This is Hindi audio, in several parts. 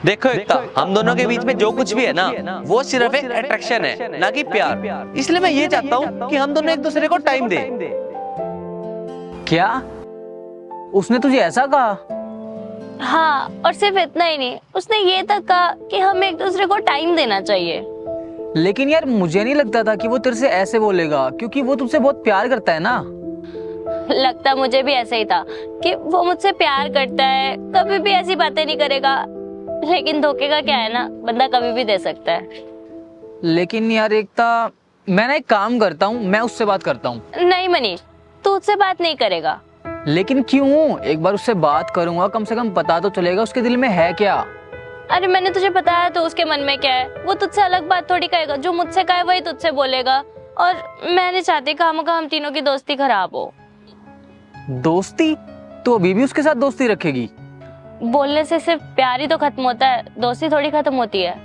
देखो एकता, हम दोनों के बीच में जो कुछ भी है ना, वो सिर्फ एक अट्रैक्शन है, ना कि प्यार। इसलिए मैं ये चाहता हूँ कि हम दोनों एक दूसरे को टाइम दें। क्या उसने तुझे ऐसा कहा? हाँ, और सिर्फ इतना ही नहीं, उसने ये तक कहा कि हमें एक दूसरे को टाइम देना चाहिए। लेकिन यार मुझे नहीं लगता था कि वो तेरे से ऐसे बोलेगा, क्योंकि वो तुझसे बहुत प्यार करता है ना। लगता मुझे भी ऐसा ही था कि वो मुझसे प्यार करता है, कभी भी ऐसी बातें नहीं करेगा। लेकिन धोखे का क्या है ना, बंदा कभी भी दे सकता है। लेकिन यार एकता, मैं ना एक काम करता हूँ, मैं उससे बात करता हूँ। नहीं मनीष, तू उससे बात नहीं करेगा। लेकिन क्यों? एक बार उससे बात करूंगा, कम से कम पता तो चलेगा उसके दिल में है क्या। अरे मैंने तुझे बताया तो उसके मन में क्या है। वो तुझसे अलग बात थोड़ी कहेगा, जो मुझसे कहे वही तुझसे बोलेगा। और मैं नहीं चाहती खामखा हम तीनों की दोस्ती खराब हो। दोस्ती? तो अभी भी उसके साथ दोस्ती रखेगी? बोलने से सिर्फ प्यार ही तो खत्म होता है, दोस्ती थोड़ी खत्म होती है।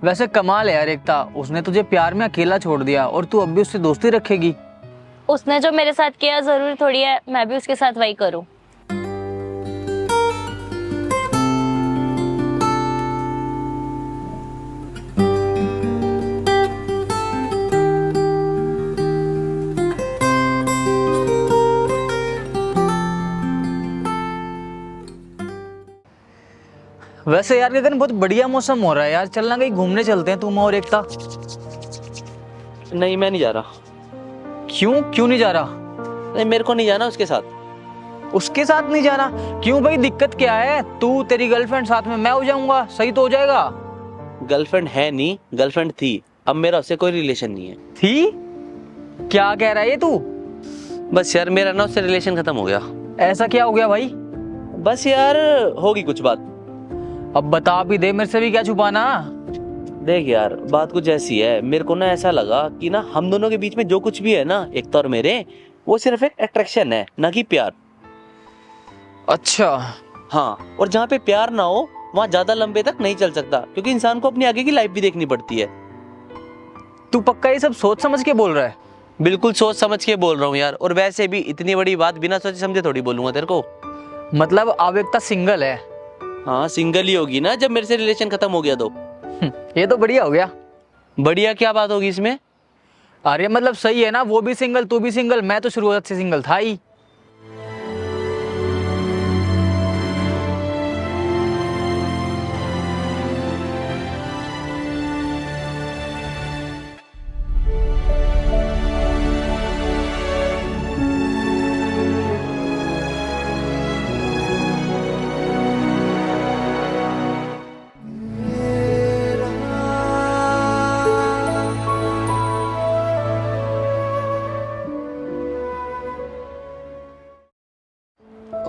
वैसे कमाल है यार एकता, उसने तुझे प्यार में अकेला छोड़ दिया और तू अब भी उससे दोस्ती रखेगी। उसने जो मेरे साथ किया, जरूरी थोड़ी है मैं भी उसके साथ वही करूं। वैसे यार गगन, बहुत बढ़िया मौसम हो रहा है यार, चलना कहीं घूमने चलते हैं, तुम और एकता। नहीं, मैं नहीं जा रहा। क्यों नहीं जा रहा? नहीं, मेरे को नहीं जाना उसके साथ। उसके साथ नहीं जाना? क्यों भाई, दिक्कत क्या है? तू तेरी गर्लफ्रेंड साथ में, मैं हो जाऊंगा, सही तो हो जाएगा। गर्लफ्रेंड है नहीं, गर्लफ्रेंड थी। अब मेरा उससे कोई रिलेशन नहीं है। थी? क्या कह रहा है ये तू? बस यार, मेरा ना उससे रिलेशन खत्म हो गया। ऐसा क्या हो गया भाई? बस यार, होगी कुछ बात। अब बता भी दे, मेरे से भी क्या छुपाना। देख यार, बात कुछ ऐसी है, मेरे को ना ऐसा लगा कि ना हम दोनों के बीच में जो कुछ भी है ना, एक तो और मेरे, वो सिर्फ एक अट्रैक्शन है, ना कि प्यार। अच्छा। हाँ, और जहाँ पे प्यार ना हो वहाँ ज्यादा लंबे तक नहीं चल सकता, क्योंकि इंसान को अपनी आगे की लाइफ भी देखनी पड़ती है। तू पक्का ये सब सोच समझ के बोल रहा है? बिल्कुल सोच समझ के बोल रहा हूँ यार, और वैसे भी इतनी बड़ी बात बिना सोचे समझे थोड़ी बोलूंगा तेरे को। मतलब अब एकता सिंगल है? हाँ, सिंगल ही होगी ना जब मेरे से रिलेशन खत्म हो गया तो। ये तो बढ़िया हो गया। बढ़िया क्या बात होगी इसमें? अरे मतलब सही है ना, वो भी सिंगल, तू भी सिंगल, मैं तो शुरुआत से सिंगल था ही।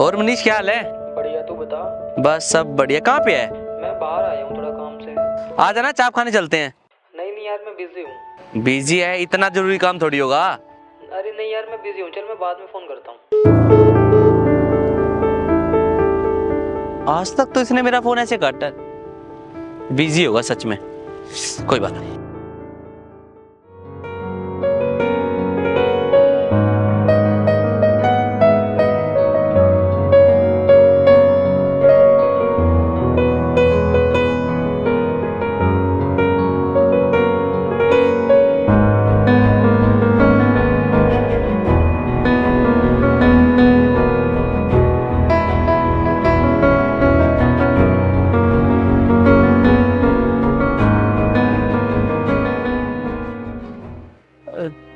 और मनीष, क्या हाल है? बढ़िया, तू बता। बस सब बढ़िया। कहाँ पे है? मैं बाहर आया हूँ थोड़ा काम से। आ जाना, चाप खाने चलते हैं। नहीं यार, मैं बिजी हूँ। बिजी है? इतना जरूरी काम थोड़ी होगा। अरे नहीं यार, मैं बिजी हूँ, चल मैं बाद में फोन करता हूँ। आज तक तो इसने मेरा फोन ऐसे काटा। बिजी होगा सच में, कोई बात नहीं।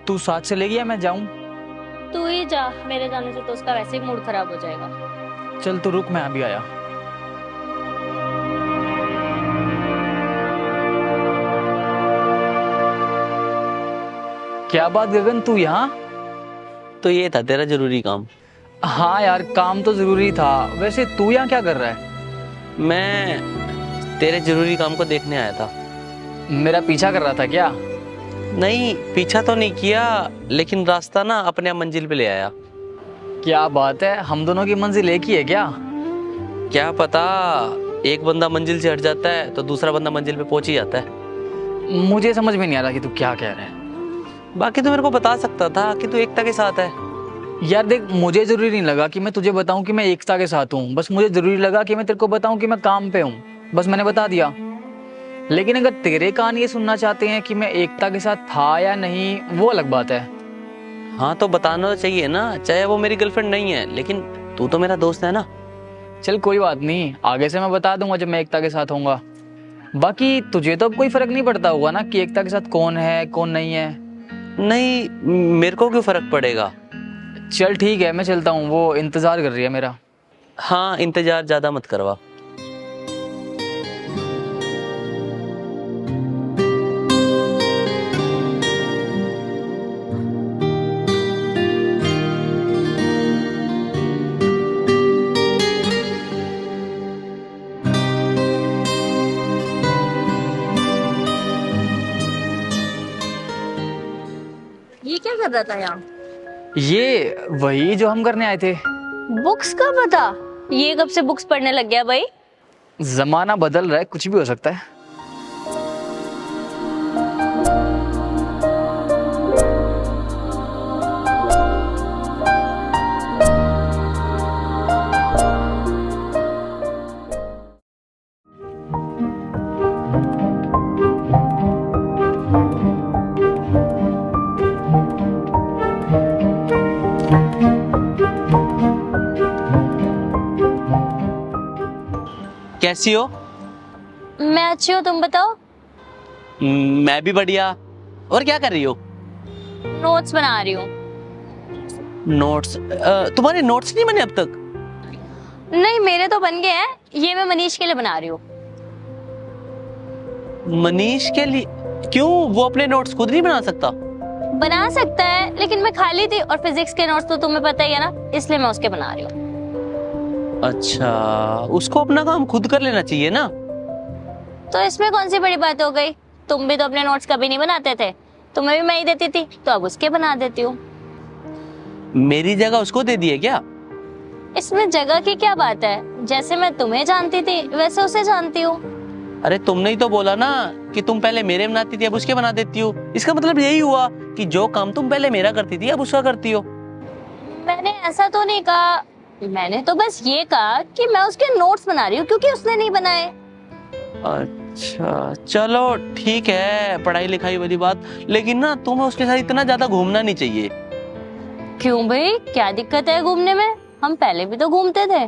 तू साथ चलेगी या मैं जाऊं? तू ही जा, मेरे जाने से तो उसका वैसे ही मूड खराब हो जाएगा। चल तू रुक, मैं अभी आया। क्या बात गगन, तू यहाँ? तो ये था तेरा जरूरी काम? हाँ यार, काम तो जरूरी था। वैसे तू यहाँ क्या कर रहा है? मैं तेरे जरूरी काम को देखने आया था। मेरा पीछा कर रहा था क्या? नहीं, पीछा तो नहीं किया, लेकिन रास्ता ना अपने आप मंजिल पे ले आया। क्या बात है, हम दोनों की मंजिल एक ही है क्या? क्या पता, एक बंदा मंजिल से हट जाता है तो दूसरा बंदा मंजिल पे पहुंच ही जाता है। मुझे समझ में नहीं आ रहा कि तू क्या कह रहा है। बाकी तो मेरे को बता सकता था कि तू एकता के साथ है। यार देख, मुझे जरूरी नहीं लगा कि मैं तुझे बताऊं कि मैं एकता के साथ हूँ, बस मुझे जरूरी लगा कि मैं तेरे को बताऊं कि मैं काम पे हूँ। बस मैंने बता दिया। लेकिन अगर तेरे कान ये सुनना चाहते हैं कि मैं एकता के साथ था या नहीं, वो अलग बात है। हाँ तो बताना तो चाहिए ना, चाहे वो मेरी गर्लफ्रेंड नहीं है, लेकिन तू तो मेरा दोस्त है ना। चल कोई बात नहीं, आगे से मैं बता दूंगा जब मैं एकता के साथ होऊंगा। बाकी तुझे तो अब कोई फर्क नहीं पड़ता होगा ना कि एकता के साथ कौन है कौन नहीं है। नहीं, मेरे को क्यों फर्क पड़ेगा। चल ठीक है, मैं चलता हूँ, वो इंतजार कर रही है मेरा। हाँ, इंतजार ज्यादा मत करवा। ये क्या कर रहा था यहाँ? ये वही जो हम करने आए थे। बुक्स का पता? ये कब से बुक्स पढ़ने लग गया भाई? जमाना बदल रहा है, कुछ भी हो सकता है। कैसी हो? मैं अच्छी हूँ, तुम बताओ। मैं भी बढ़िया। और क्या कर रही हो? नोट्स बना रही हूँ। नोट्स? तुम्हारे नोट्स नहीं बने अब तक? नहीं, मेरे तो बन गए हैं। ये मैं मनीष के लिए बना रही हूँ। मनीष के लिए? क्यों, वो अपने नोट्स खुद नहीं बना सकता? बना सकता है, लेकिन मैं खाली थी और फिजिक्स के नोट्स तो तुम्हें पता ही है ना, इसलिए मैं उसके बना रही हूँ। अच्छा, उसको अपना काम खुद कर लेना चाहिए ना। तो इसमें कौन सी बड़ी बात हो गई? तुम भी तो अपने नोट्स कभी नहीं बनाते थे, तुम्हें भी मैं ही देती थी, तो अब उसके बना देती हूँ। मेरी जगह उसको दे दी है क्या? इसमें जगह की क्या बात है? जैसे मैं तुम्हें जानती थी वैसे उसे जानती हूँ। अरे तुमने ही तो बोला ना कि तुम पहले मेरे बनाती थी अब उसके बना देती हो। इसका मतलब यही हुआ कि जो काम तुम पहले मेरा करती थी अब उसका करती हो। मैंने ऐसा तो नहीं कहा, मैंने तो बस ये कहा कि मैं उसके नोट्स बना रही हूँ क्योंकि उसने नहीं बनाए। अच्छा चलो ठीक है, पढ़ाई लिखाई वाली बात, लेकिन ना तुम्हें उसके साथ इतना ज्यादा घूमना नहीं चाहिए। क्यों भाई, क्या दिक्कत है घूमने में? हम पहले भी तो घूमते थे।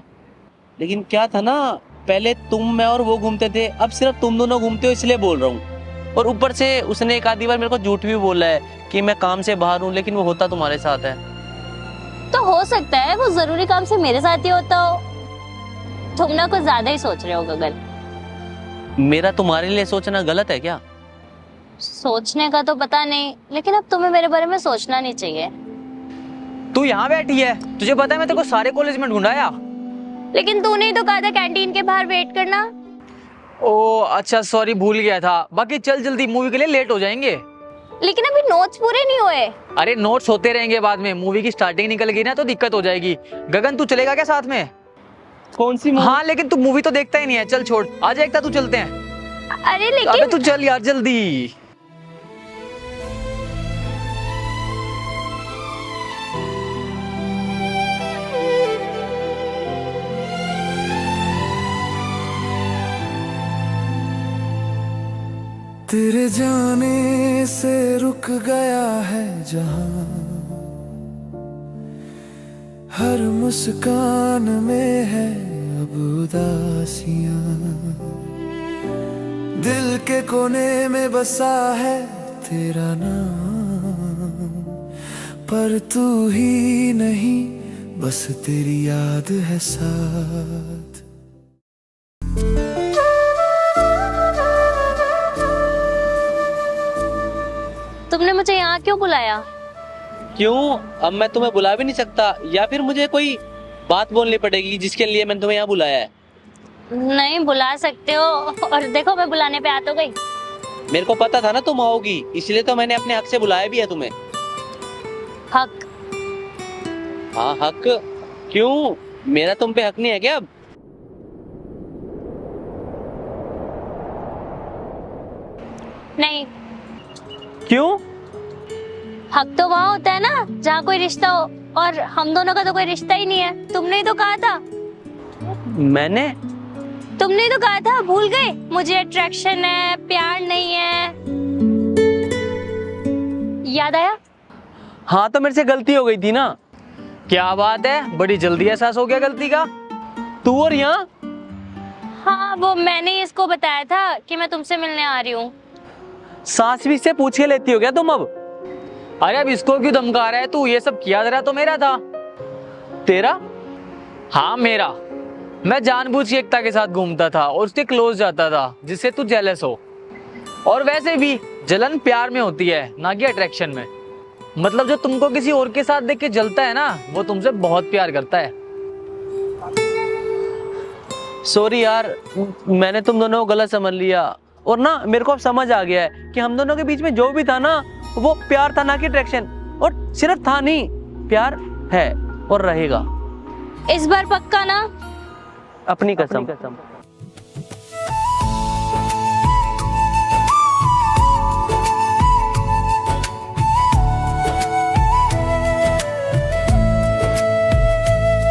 लेकिन क्या था ना, पहले तुम मैं और वो घूमते थे, अब सिर्फ तुम दोनों घूमते हो इसलिए बोल रहा हूँ। और ऊपर से उसने एक आधी बार मेरे को झूठ भी बोला है कि मैं काम से बाहर हूँ, लेकिन वो होता तुम्हारे साथ है। तो हो सकता है वो जरूरी काम से मेरे साथ ही होता हो। तुम ना कुछ ज्यादा ही सोच रहे हो गगन। मेरा तुम्हारे लिए सोचना गलत है क्या? सोचने का तो पता नहीं, लेकिन अब तुम्हें मेरे बारे में सोचना नहीं चाहिए। तू यहाँ बैठी है, तुझे पता है मैं तेरे को सारे कॉलेज में ढूंढाया। लेकिन तूने ही तो कहा था कैंटीन के बाहर वेट करना। ओ अच्छा, सॉरी, भूल गया था। बाकी चल जल्दी, मूवी के लिए लेट हो जाएंगे। लेकिन अभी नोट्स पूरे नहीं हुए। अरे नोट्स होते रहेंगे बाद में, मूवी की स्टार्टिंग निकल गई ना तो दिक्कत हो जाएगी। गगन तू चलेगा क्या साथ में? कौन सी हाँ लेकिन तू मूवी तो देखता ही नहीं है, चल छोड़, आ जा एकता, तू चलते हैं। अरे अबे लेकिन तू चल यार जल्दी। तेरे जाने से रुक गया है जहां, हर मुस्कान में है अब उदासियां, दिल के कोने में बसा है तेरा नाम, पर तू ही नहीं बस तेरी याद है साथ। तुमने मुझे यहाँ क्यों बुलाया? क्यों? अब मैं तुम्हें बुला भी नहीं सकता, या फिर मुझे कोई बात बोलनी पड़ेगी जिसके लिए मैंने तुम्हें यहाँ बुलाया है? नहीं, बुला सकते हो। और देखो मैं बुलाने पे आ तो गई। मेरे को पता था ना तुम आओगी, इसलिए तो मैंने अपने हक से बुलाया भी है तुम्हें। हक? हाँ हक। क्यों, मेरा तुम पे हक नहीं है क्या अब? नहीं। क्यों? हक तो वहाँ होता है ना जहाँ कोई रिश्ता हो, और हम दोनों का तो कोई रिश्ता ही नहीं है। तुमने ही तो कहा था। मैंने? तुमने तो कहा था, भूल गए? मुझे अट्रैक्शन है, प्यार नहीं है। याद आया? हाँ तो मेरे से गलती हो गई थी ना। क्या बात है, बड़ी जल्दी एहसास हो गया गलती का। तू और यहाँ हाँ, वो मैंने ही इसको बताया था कि मैं तुमसे मिलने आ रही हूँ। सास भी से पूछ के लेती हो क्या तुम अब? अरे अब इसको क्यों धमका रहा है तू? ये सब किया जरा तो मेरा था। तेरा? हाँ मेरा। मैं जानबूझ के एकता के साथ घूमता था और उसके क्लोज जाता था जिससे तू जेलस हो। और वैसे भी जलन प्यार में होती है, ना कि अट्रैक्शन में। मतलब जो तुमको किसी और के साथ देख के जलता है ना, वो तुमसे बहुत प्यार करता है। सॉरी यार, मैंने तुम दोनों को गलत समझ लिया। और ना मेरे को अब समझ आ गया है कि हम दोनों के बीच में जो भी था ना, वो प्यार था, ना कि अट्रैक्शन। और सिर्फ था नहीं, प्यार है और रहेगा। इस बार पक्का ना? अपनी कसम।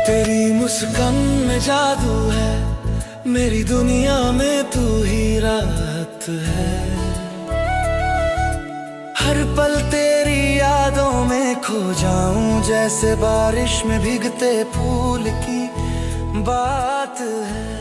तेरी मुस्कान में जादू है, मेरी दुनिया में तू ही राहत है। हर पल तेरी यादों में खो जाऊं, जैसे बारिश में भीगते फूल की बात है।